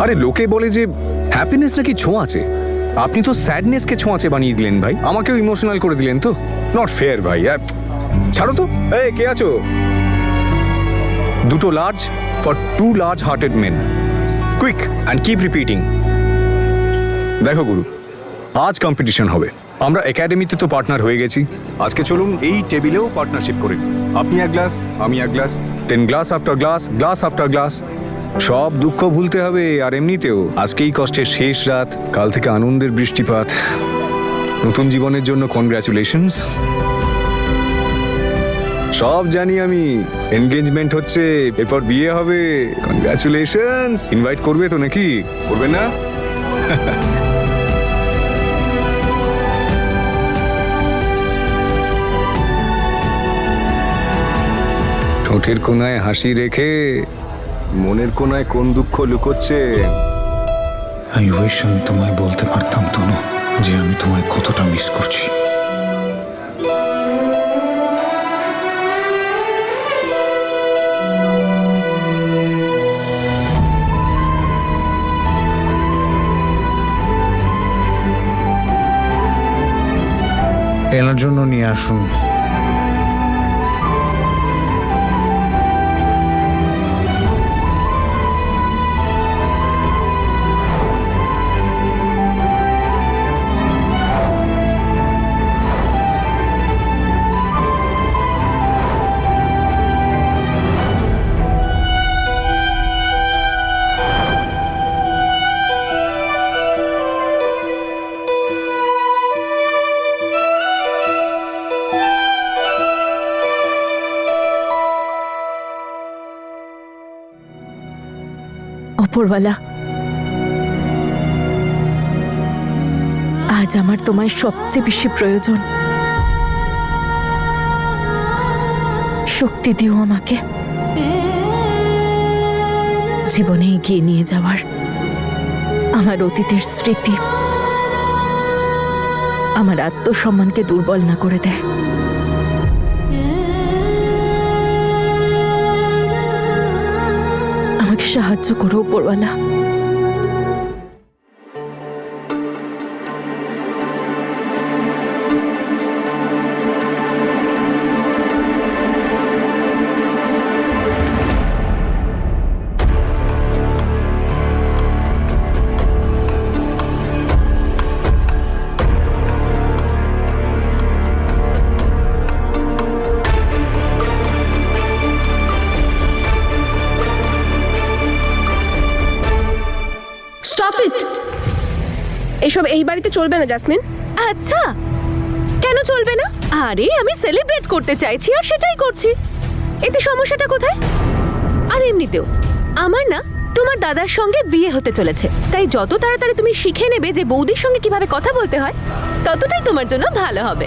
আরে লোকে বলে যে হ্যাপিনেস নাকি ছোঁয়াচে, আপনি তো স্যাডনেসকে ছোঁয়াচে বানিয়ে দিলেন ভাই, আমাকেও ইমোশনাল করে দিলেন তো। নট ফেয়ার ভাই। ছাড়ো তো। এই কে আছো? দুটো large for two large hearted men. Quick and keep repeating. দেখো গুরু, আজ কম্পিটিশন হবে। আমরা একাডেমিতে তো পার্টনার হয়ে গেছি, আজকে চলুন এই টেবিলেও পার্টনারশিপ করি। আপনি এক গ্লাস, আমি এক glass, 10 glass after glass, glass after glass. সব দুঃখ ভুলতে হবে। আর এমনিতেও আজকেই কষ্টের শেষ রাত, কাল থেকে আনন্দের বৃষ্টিপাত। নতুন জীবনের জন্য কনগ্রাচুলেশনস। সব জানি আমি, এনগেজমেন্ট হচ্ছে, এরপর বিয়ে হবে। কনগ্রাচুলেশনস। ইনভাইট করবে তো নাকি? করবে না? ঠোঁটের কোনায় হাসি রেখে মনের কোনায় কোন দুঃখ লুকোচ্ছে? আই উইশ আমি তোমায় বলতে পারতাম তনু, যে আমি তোমায় কতটা মিস করছি। এনার জন্য নিয়ে আসুন। অপরওয়ালা, আজ আমার তোমায় সবচেয়ে বেশি প্রয়োজন। শক্তি দিও আমাকে জীবনে এগিয়ে নিয়ে যাওয়ার। আমার অতীতের স্মৃতি আমার আত্মসম্মানকে দুর্বল না করে দেয়। আমাকে সাহায্য করো উপরওয়ালা। Stop it! এসব এই বাড়িতে চলবে না জাসমিন। আচ্ছা, কেন চলবে না? আরে আমি সেলিব্রেট করতে চাইছি আর সেটাই করছি, এতে সমস্যাটা কোথায়? আর এমনিতেও আমার না তোমার দাদার সঙ্গে বিয়ে হতে চলেছে, তাই যত তাড়াতাড়ি তুমি শিখে নেবে যে বৌদির সঙ্গে কিভাবে কথা বলতে হয়, ততটাই তোমার জন্য ভালো হবে।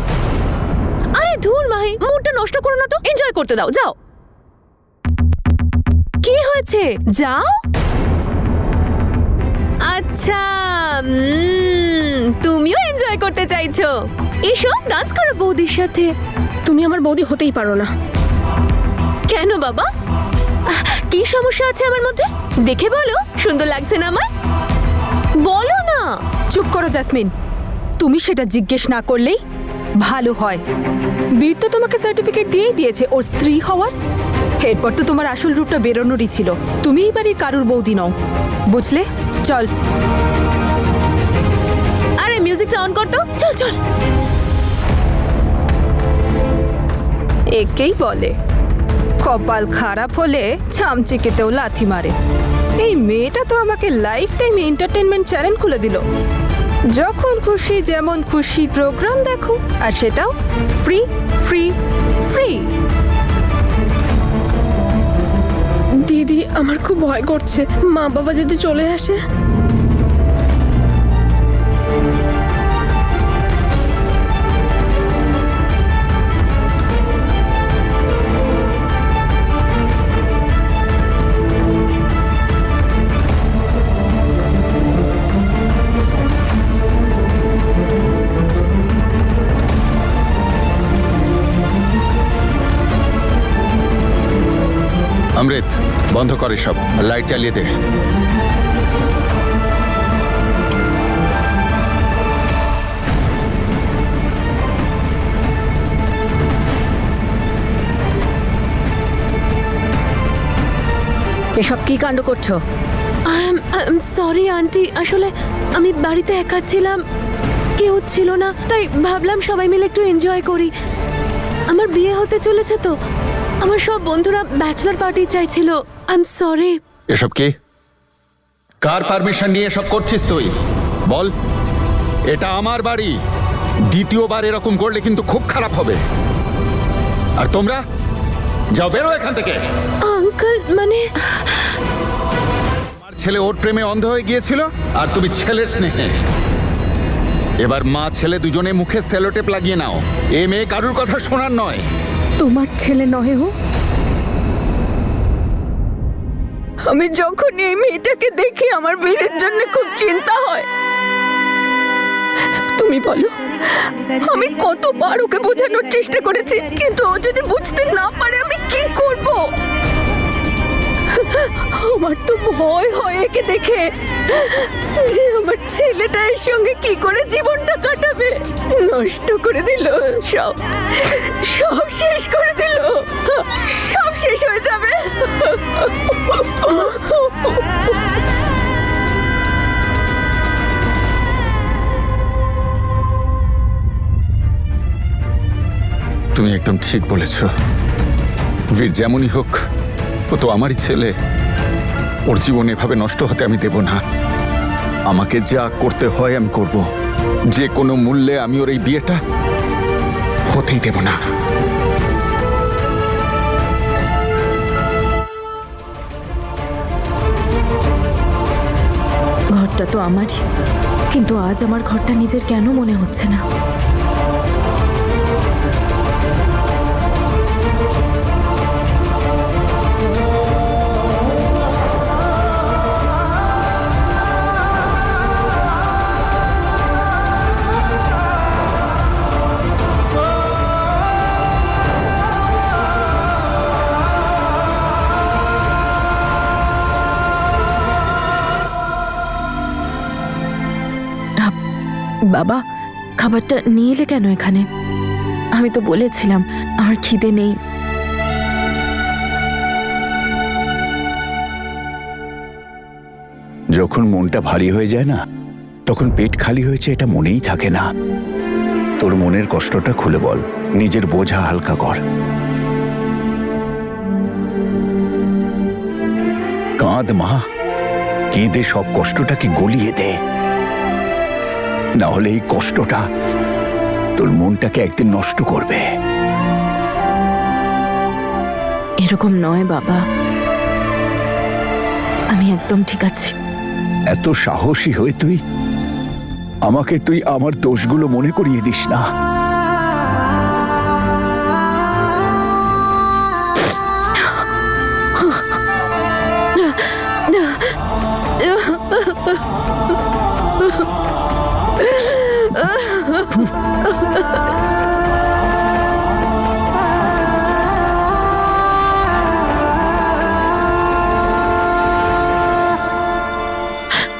আরে ধুর মাহি, মুডটা নষ্ট করো না তো, এনজয় করতে দাও। যাও। কি হয়েছে? যাও। আচ্ছা, তুমিও এনজয় করতে চাইছো? এসো ডান্স করো বৌদির সাথে। তুমি আমার বৌদি হতেই পারো না। কেন বাবা, কি সমস্যা আছে আমার মধ্যে? দেখে বলো, সুন্দর লাগছে না আমার? বলো না। চুপ করো জাসমিন, তুমি সেটা জিজ্ঞেস না করলেই ভালো হয়। বীর তো তোমাকে সার্টিফিকেট দিয়েই দিয়েছে ওর স্ত্রী হওয়ার। এরপর তো তোমার আসল রূপটা বেরোনোরই ছিল। তুমি এই বাড়ির কারুর বৌদি নও, বুঝলে? চল। আরে মিউজিকটা অন কর তো। চল চল। একেই বলে কপাল খারাপ হলে চামচিকেতেও লাথি মারে। এই মেয়েটা তো আমাকে লাইফ টাইম এন্টারটেনমেন্ট চ্যানেল খুলে দিল। যখন খুশি যেমন খুশি প্রোগ্রাম দেখো, আর সেটাও ফ্রি ফ্রি ফ্রি। দিদি, আমার খুব ভয় করছে, মা বাবা যদি চলে আসে। অমৃত, বন্ধ করে সব, লাইট চালিয়ে দে। এসব কি কাণ্ড করছো? আই এম সরি আন্টি, আসলে আমি বাড়িতে একা ছিলাম, কেউ ছিল না, তাই ভাবলাম সবাই মিলে একটু এনজয় করি। আমার বিয়ে হতে চলেছে তো, আমার সব বন্ধুরা ব্যাচেলর পার্টি চাইছিল। I am sorry. এসব কি? কার পারমিশন নিয়ে এসব করছিস তুই? বল। এটা আমার বাড়ি, দ্বিতীয়বার এরকম করলে কিন্তু খুব খারাপ হবে। আর তোমরা যাও, বেরো এখান থেকে। আঙ্কেল মানে আমার ছেলে ওর প্রেমে অন্ধ হয়ে গিয়েছিল, আর তুমি ছেলের স্নেহে। এবার মা ছেলে দুজনে মুখে সেলোটেপ লাগিয়ে নাও। এ মেয়ে কারুর কথা শোনার নয়। তোমার ছেলে নহে হো। আমি যখন এই মেয়েটাকে দেখি আমার বীরের জন্য খুব চিন্তা হয়। তুমি বলো, আমি কতবার ওকে বোঝানোর চেষ্টা করেছি, কিন্তু ও যদি বুঝতে না পারে আমি কি করব? আমার তো ভয় হয় একে দেখে, যে আমার ছেলেটা এর সঙ্গে কি করে জীবনটা কাটাবে। নষ্ট করে দিল, সব সব শেষ করে দিল, সব শেষ হয়ে যাবে। তুমি একদম ঠিক বলেছ। বীর যেমনই হোক, ও তো আমারই ছেলে। ওর জীবন এভাবে নষ্ট হতে আমি দেব না। আমাকে যা করতে হয় আমি করব। যে কোনো মূল্যে আমি ওর এই বিয়েটা হতেই দেব না। ঘরটা তো আমারই, কিন্তু আজ আমার ঘরটা নিজের কেন মনে হচ্ছে না। বাবা, খাবারটা নিয়ে এলে কেন এখানে? আমি তো বলেছিলাম আমার খিদে নেই। যখন মনটা ভারী হয়ে যায় না, তখন পেট খালি হয়েছে এটা মনেই থাকে না। তোর মনের কষ্টটা খুলে বল, নিজের বোঝা হালকা কর। কাঁদ মা, কেঁদে সব কষ্টটাকে গলিয়ে দে। না হলে এই কষ্টটা তোর মনটাকে একদিন নষ্ট করবে। এরকম নয় বাবা, আমি একদম ঠিক আছি। এত সাহসী হয়ে তুই আমার দোষগুলো মনে করিয়ে দিস না।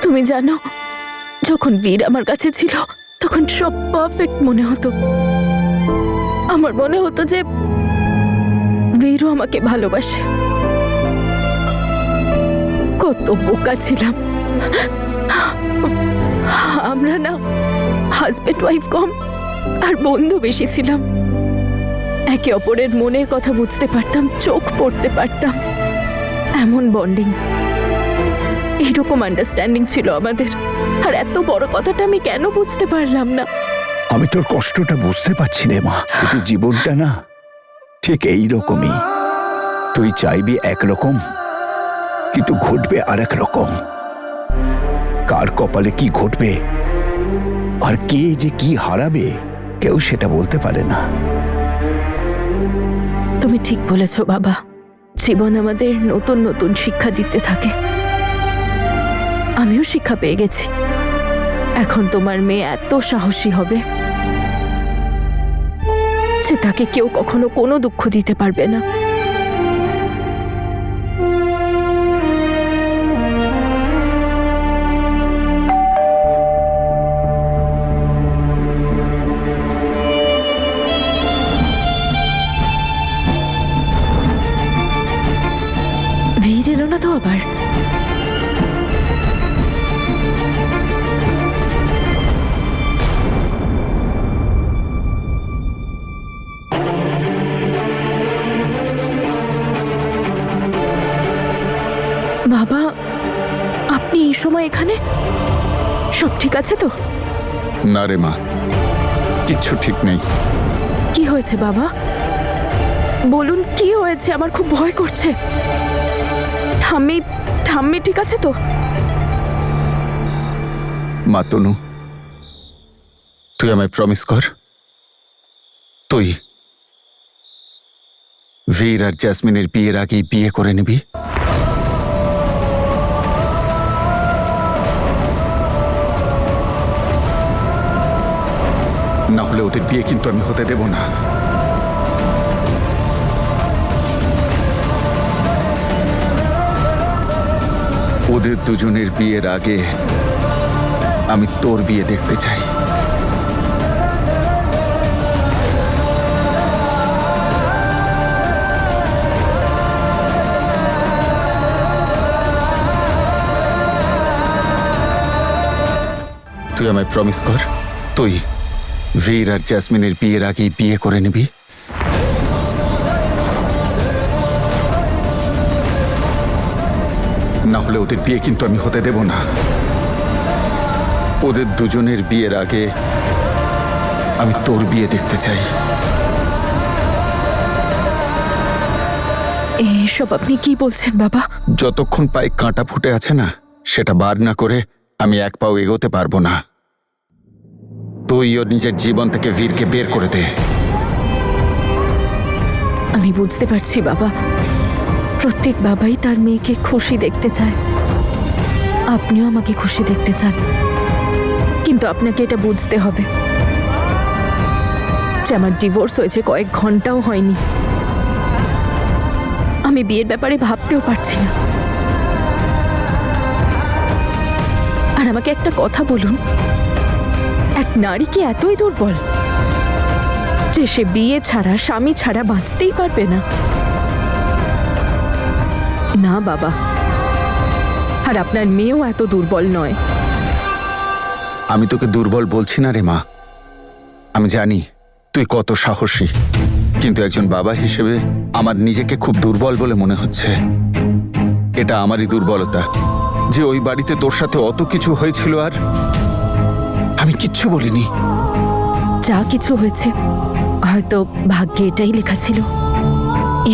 তুমি জানো, যখন বীর আমার কাছে ছিল তখন সব পারফেক্ট মনে হতো। আমার মনে হতো যে বীরও আমাকে ভালোবাসে। কত বোকা ছিলাম আমরা না, হাজবেন্ড ওয়াইফ কম আর বন্ধু বেশি ছিলাম। একে অপরের মনের কথা বুঝতে পারতাম, চোখ পড়তে পারতাম। এমন বন্ডিং, এইরকম আন্ডারস্ট্যান্ডিং ছিল আমাদের। আর এত বড় কথাটা আমি কেন বুঝতে পারলাম না? আমি তোর কষ্টটা বুঝতে পারছি রে মা, কিন্তু জীবনটা না ঠিক এই রকমই। তুই চাইবি একরকম, কিন্তু ঘটবে আর এক রকম। কার কপালে কি ঘটবে আর কে যে কি হারাবে কেউ সেটা বলতে পারে না। তুমি ঠিক বলেছ বাবা, জীবন আমাদের নতুন নতুন শিক্ষা দিতে থাকে। আমিও শিক্ষা পেয়ে গেছি। এখন তোমার মেয়ে এত সাহসী হবে যে তাকে কেউ কখনো কোনো দুঃখ দিতে পারবে না। বীর গেল না তো আবার? বাবা, আপনি এই সময় এখানে? সব ঠিক আছে তো? না রে মা, কিচ্ছু ঠিক নেই। কি হয়েছে বাবা? বলুন কি হয়েছে, আমার খুব ভয় করছে। ঠাম্মি ঠাম্মি ঠিক আছে তো? মা তনু, তুই আমায় প্রমিস কর, তুই বীর আর জ্যাসমিনের বিয়ের আগেই বিয়ে করে নিবি। না হলে ওদের বিয়ে কিন্তু আমি হতে দেব না। ওদের দুজনের বিয়ের আগে আমি তোর বিয়ে দেখতে চাই। তুই আমায় প্রমিস কর, তুই বীর আর জ্যাসমিনের বিয়ের আগেই বিয়ে করে নিবি। না হলে ওদের বিয়ে কিন্তু আমি হতে দেব না। ওদের দুজনের বিয়ের আগে আমি তোর বিয়ে দেখতে চাই। এসব আপনি কি বলছেন বাবা? যতক্ষণ পায়ে কাঁটা ফুটে আছে না, সেটা বার না করে আমি এক পাও এগোতে পারবো না। তুইও নিজের জীবন থেকে বীরকে বের করে দে। আমি বুঝতে পারছি বাবা, প্রত্যেক বাবাই তার মেয়েকে খুশি দেখতে চায়। আপনিও আমাকে খুশি দেখতে চান, কিন্তু আপনাকে এটা বুঝতে হবে যে আমার ডিভোর্স হয়েছে কয়েক ঘন্টাও হয়নি। আমি বিয়ের ব্যাপারে ভাবতেও পারছি না। আর আমাকে একটা কথা বলুন, এক নারী কি এতই দুর্বল যে সে বিয়ে ছাড়া, স্বামী ছাড়া বাঁচতেই পারবে না? না বাবা, আর আপনার মেয়েও এত দুর্বল নয়। আমি তোকে দুর্বল বলছি না রে মা, আমি জানি তুই কত সাহসী, কিন্তু একজন বাবা হিসেবে আমার নিজেকে খুব দুর্বল বলে মনে হচ্ছে। এটা আমারই দুর্বলতা যে ওই বাড়িতে তোর সাথে অত কিছু হয়েছিল আর আমি কিচ্ছু বলিনি। যা কিছু হয়েছে হয়তো ভাগ্যে এটাই লেখা ছিল।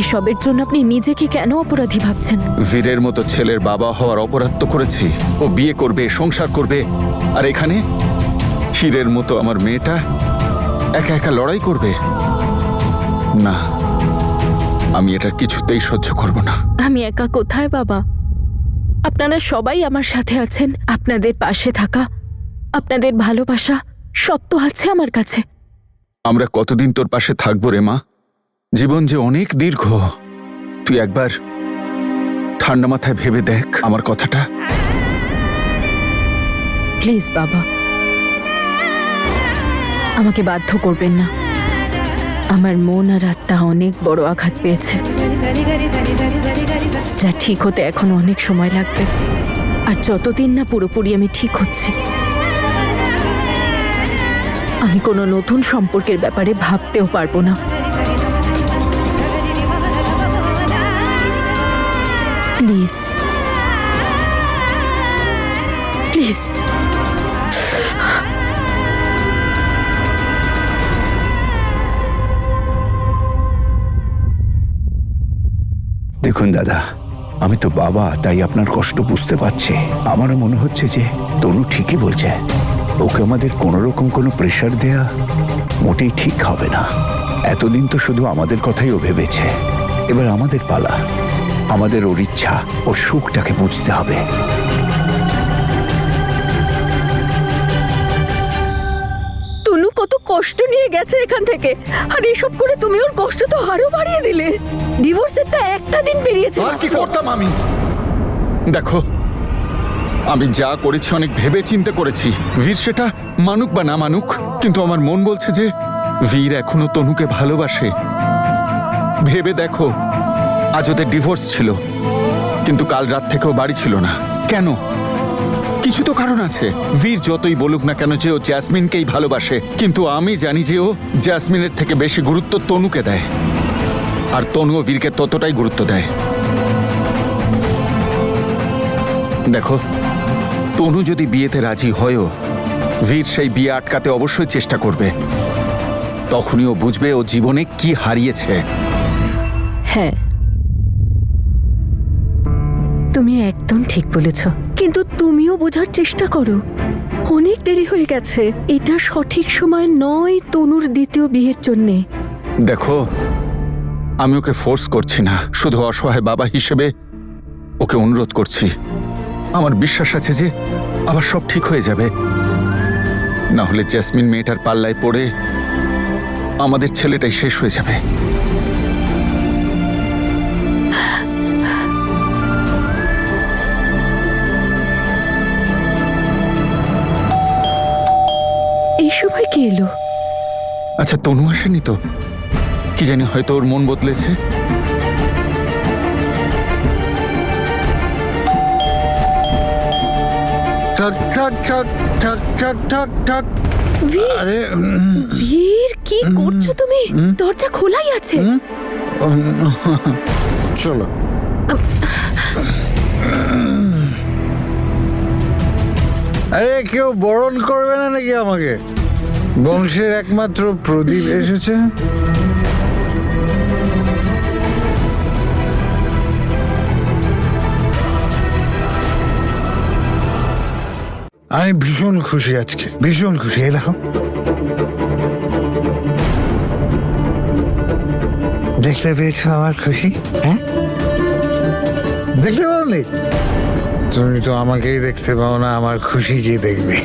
এসবের জন্য আপনি নিজেকে কেন অপরাধী ভাবছেন? বীরের মতো ছেলের বাবা হওয়ার অপরাধ তো করেছি। ও বিয়ে করবে, সংসার করবে, আর এখানে হীরের মতো আমার মেয়েটা একা একা লড়াই করবে। না, আমি এটা কিছুতেই সহ্য করব না। আমি একা কোথায় বাবা? আপনারা সবাই আমার সাথে আছেন। আপনাদের পাশে থাকা, আপনাদের ভালোবাসা সব তো আছে আমার কাছে। আমরা কতদিন তোর পাশে থাকবো রে মা? জীবন যে অনেক দীর্ঘ। তুই একবার ঠান্ডা মাথায় ভেবে দেখ আমার কথাটা। প্লিজ বাবা, আমাকে বাধ্য করবেন না। আমার মন আর আত্মা অনেক বড় আঘাত পেয়েছে, যা ঠিক হতে এখনো অনেক সময় লাগবে। আর যতদিন না পুরোপুরি আমি ঠিক হচ্ছি, আমি কোনো নতুন সম্পর্কের ব্যাপারে ভাবতেও পারবো না। Please please. দেখুন দাদা, আমি তো বাবা, তাই আপনার কষ্ট বুঝতে পারছি। আমারও মনে হচ্ছে যে তনু ঠিকই বলছে। ওকে আমাদের কোনো রকম কোনো প্রেশার দেয়া মোটেই ঠিক হবে না। এতদিন তো শুধু আমাদের কথাই ও ভেবেছে। এবার আমাদের পালা, আমাদের ওর ইচ্ছা, ওর সুখটাকে বুঝতে হবে। তনু কত কষ্ট নিয়ে গেছে এখান থেকে, আর এসব করে তুমি ওর কষ্ট তো আরো বাড়িয়ে দিলে। ডিভোর্সের তো একটা দিন পেরিয়েছে। আর কি করতাম আমি? দেখো, আমি যা করেছি অনেক ভেবে চিন্তে করেছি। বীর সেটা মানুক বা না মানুক, কিন্তু আমার মন বলছে যে বীর এখনো তনুকে ভালোবাসে। ভেবে দেখো, আজ ওদের ডিভোর্স ছিল, কিন্তু কাল রাত থেকেও বাড়ি ছিল না। কেন? কিছু তো কারণ আছে। বীর যতই বলুক না কেন যে ও জ্যাসমিনকেই ভালোবাসে, কিন্তু আমি জানি যে ও জ্যাসমিনের থেকে বেশি গুরুত্ব তনুকে দেয়, আর তনুও বীরকে ততটাই গুরুত্ব দেয়। দেখো, তনু যদি বিয়েতে রাজি হয়ও, বীর সেই বিয়ে আটকাতে অবশ্যই চেষ্টা করবে। তখনই ও বুঝবে ও জীবনে কি হারিয়েছে। হ্যাঁ, তুমি একদম ঠিক বলেছ, কিন্তু তুমিও বোঝার চেষ্টা করো, অনেক দেরি হয়ে গেছে। এটা সঠিক সময় নয় তনুর দ্বিতীয় বিয়ের জন্যে। দেখো, আমি ওকে ফোর্স করছি না, শুধু অসহায় বাবা হিসেবে ওকে অনুরোধ করছি। আমার বিশ্বাস আছে যে আবার সব ঠিক হয়ে যাবে। না হলে জ্যাসমিন মেয়েটার পাল্লায় পড়ে আমাদের ছেলেটাই শেষ হয়ে যাবে। এই সময় কে এলো? আচ্ছা, তনু আসেনি তো? কি জানি, হয়তো ওর মন বদলেছে। ঠক ঠক ঠক ঠক ঠক ঠক ঠক। বীর, আরে বীর কি করছো তুমি? দরজা খোলাই আছে। চলো। আরে কেউ বরণ করবে না নাকি আমাকে? বংশের একমাত্র প্রদীপ এসেছে। আমি ভীষণ খুশি আজকে, ভীষণ খুশি। এই দেখো, দেখতে পেয়েছো আমার খুশি? হ্যাঁ, দেখতে পাওনি? তুমি তো আমাকেই দেখতে পাও না, আমার খুশি কি দেখবে?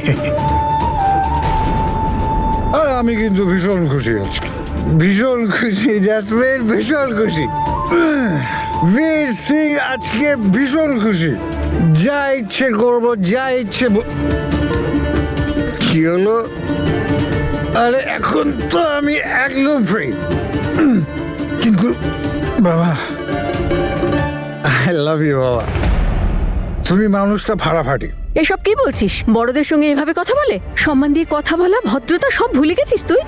আরে আমি কিন্তু ভীষণ খুশি আজকে, ভীষণ খুশি জ্যাসমিন, ভীষণ খুশি। বীর সিং আজকে ভীষণ খুশি। যা ইচ্ছে করবো, যা ইচ্ছে কি হলো? আরে এখন তো আমি একদম ফ্রি। কিন্তু বাবা, আই লাভ ইউ বাবা। তুমি মানুষটা ফাটাফাটি। এসব কি বলছিস? বড়দের সঙ্গে এভাবে কথা বলে? সম্মান দিয়ে কথা বলা, ভদ্রতা সব ভুলে গেছিস তুই?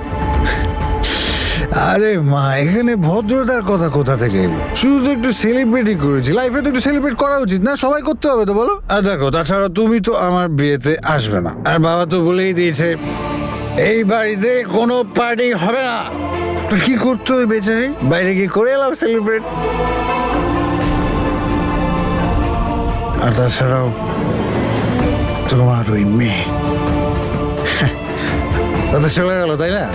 আরে মা, এখানে ভদ্রতার কথা কোথা থেকে এলো? শুধু তো একটু সেলিব্রেটই করেছি, লাইফে তো একটু সেলিব্রেট করা উচিত না? সবাই করতে হবে তো, বলো? আর দেখো, তাছাড়া তুমি তো আমার বিয়েতে আসবে না, আর বাবা তো বলেই দিয়েছে এই বাড়িতে কোনো পার্টি হবে না। তো কি করতে হবে বেচাই? বাইরে গিয়ে করে এলাম সেলিব্রেট। আর তাছাড়াও তোমার ওই মেয়ে তো চলে গেল, তাই না?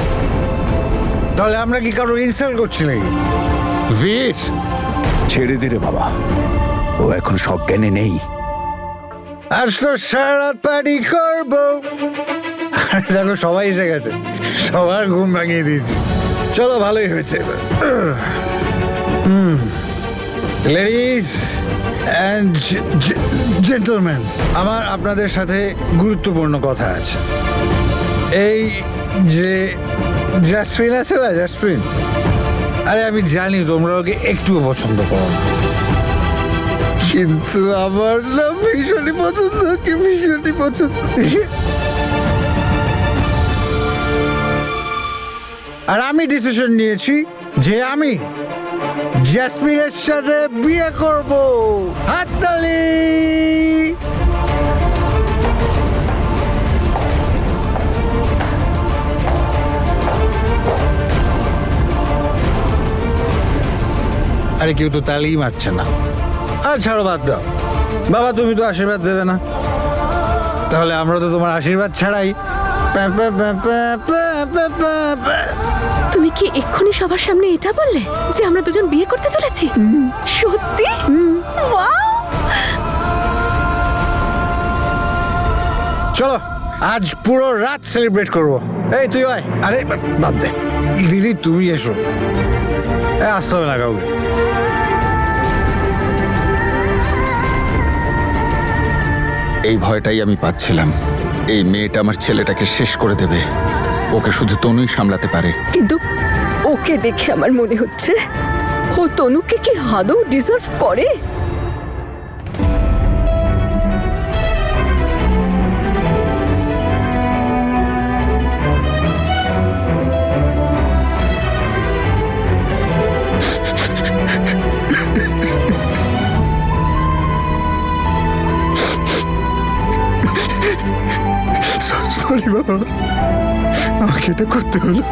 তাহলে আমরা কি কারো ইনসাল্ট করছি নাকি? বীর, ছেড়ে দে রে বাবা, ও এখন সজ্ঞানে নেই। আজ তো সারা রাত পার্টি করবো। আরে দেখো, সবাই এসে গেছে, সবার ঘুম ভাঙিয়ে দিয়েছি। চলো, ভালোই হয়েছে। লেডিজ অ্যান্ড জেন্টলম্যান, আমার আপনাদের সাথে গুরুত্বপূর্ণ কথা আছে। এই যে জ্যাসমিন আছে না, জ্যাসমিন, আরে আমি জানি তোমরা ওকে একটুও পছন্দ করো না, কিন্তু আমার না ভীষণই পছন্দ, ওকে ভীষণই পছন্দ। আর আমি ডিসিশন নিয়েছি যে আমি জ্যাসমিনের সাথে বিয়ে করব। হাততালি! আরে কেউ তো তালিই মারছে না। আর ছাড়ো, বাদ দাও। বাবা, তুমি তো আশীর্বাদ দেবে না, তাহলে আমরা তো তোমার আশীর্বাদ ছাড়াই। তুমি কি এক্ষুনি সবার সামনে এটা বললে যে আমরা দুজন বিয়ে করতে চলেছি? সত্যি? ওয়াও! চলো, আজ পুরো রাত সেলিব্রেট করবো। এই তুই আয়। আরে বাদ দে দিদি, তুমি এসো। আসতে হবে না কাউকে। এই ভয়টাই আমি পাচ্ছিলাম, এই মেয়েটা আমার ছেলেটাকে শেষ করে দেবে। ওকে শুধু তনুই সামলাতে পারে। কিন্তু ওকে দেখে আমার মনে হচ্ছে ও তনুকে কি আদৌ ডিজার্ভ করে? সরি বাবা, আমাকে এটা করতে হলো।